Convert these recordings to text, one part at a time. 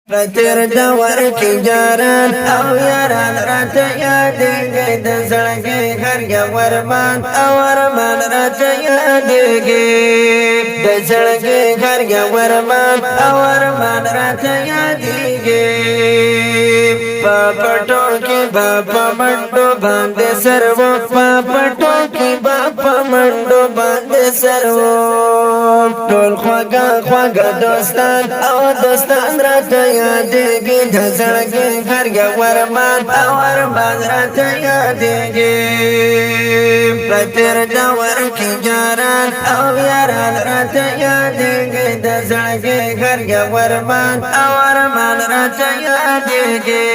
پتر دور کی جاران او یاران رات یادیږي د زړګي هر یو ورمان او ارمان رات یادیږي د زړګي هر یو ورمان او ارمان رات یادیږي پاپټو کې باپا منډو باندې سرو پاپټو کې باپا منډو باندې سرو ټول خواږه دوستان او دوستان راته یادېږي د زړګي هر یو ارمان او ارمان راته یادېږي پتر دور کې جاران او یاران راته یادېږي د زړګي هر یو ارمان او ارمان راته یادېږي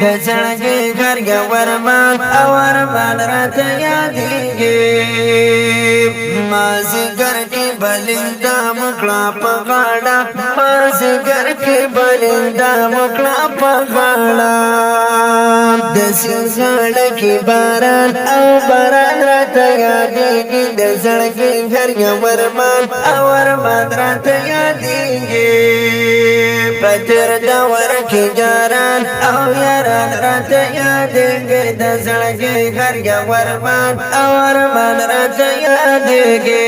د زړګي هر یو ارمان او ارمان راته یادېږي مازیګر کې بلندا مکړه په غاړه مازیګر کې بلندا مکړه په غاړه د سینګړ کې باران او باران راته یادېږي د زړګي هر یو ارمان او ارمان راته یادېږي پتر دور کې جاران او یاران راته یادېږي د زړګي هر یو ارمان او ارمان راته یادېږي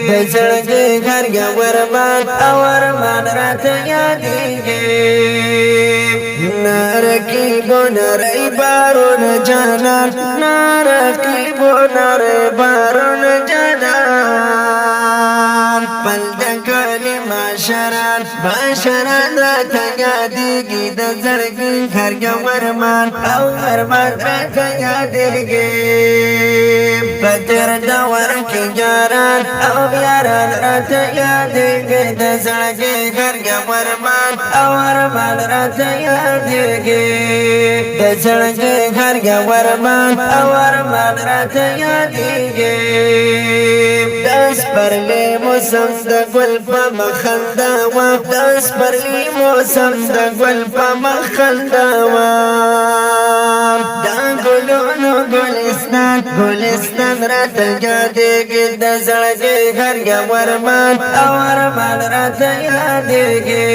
د زړګي هر یو ارمان او ارمان راته یادېږي نارقیبو نری بارون جانان نارقیبو نری بارون جانان پل دکلی ماشران راته یادېږي د زړګي هر یو ارمان او ارمان راته یادېږي پتر دور کې جاران او یاران راته یادېږي د زړګي هر یو ارمان او ارمان راته یادېږي د زړګي هر یو ارمان او ارمان راته یادېږي داس پرلی موسم د ګل په مخنده وا داس پرلی موسم د ګل په مخنده وا دا ګلونو ګلستان راته یادېږي د زړګي هر یو ارمان او ارمان راته یادېږي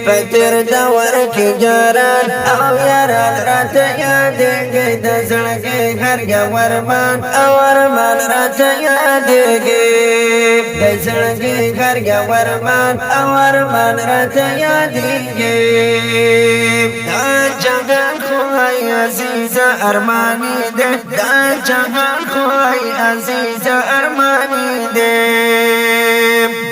پتر دور کې جاران او یاران راته یادېږي د زړګي هر یو ارمان او ارمان راته یادېږي د زړګي هر یو ارمان او ارمان راته یادېږي دا جهان خو عزیزه ارمانی ده دا جهان خو عزیزه ارمانی ده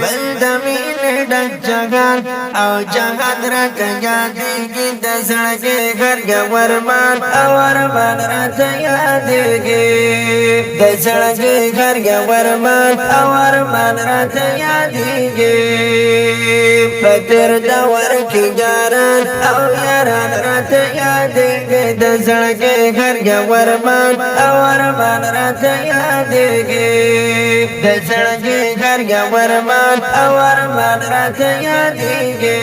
بل د مینې ډک جهان او جهان راته یادېږي د زړګي هر یو ارمان او ارمان راته یادېږي د زړګي هر یو ارمان او ارمان راته یادېږي پتر دور کې جاران او یاران راته یادېږي د زړګي هر یو ارمان او ارمان راته یادېږي د زړګي هر یو ارمان او ارمان راته یادېږي